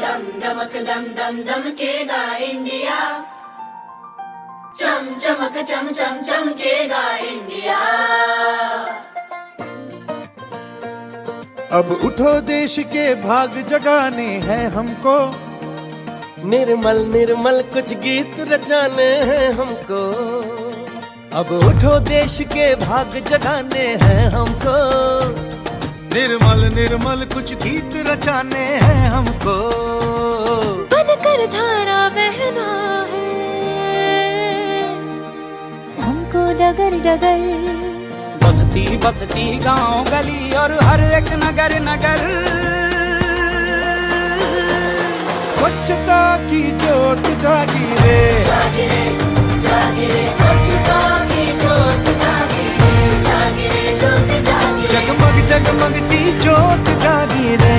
दम दमक दम दम दमकेगा इंडिया, चम चमक चम चम चमकेगा इंडिया। अब उठो देश के भाग जगाने हैं हमको, निर्मल निर्मल कुछ गीत रचाने हैं हमको। अब उठो देश के भाग जगाने हैं हमको, निर्मल निर्मल कुछ गीत रचाने हैं हमको। बनकर धारा बहना है हमको डगर डगर, बसती बसती गांव गली और हर एक नगर नगर, स्वच्छता की जोत जागी रे, जागी रे जागी रे, स्वच्छता की जोत जागी रे, जागी रे जोत जागी रे। जगमग जगमग सी जोत जागी रे।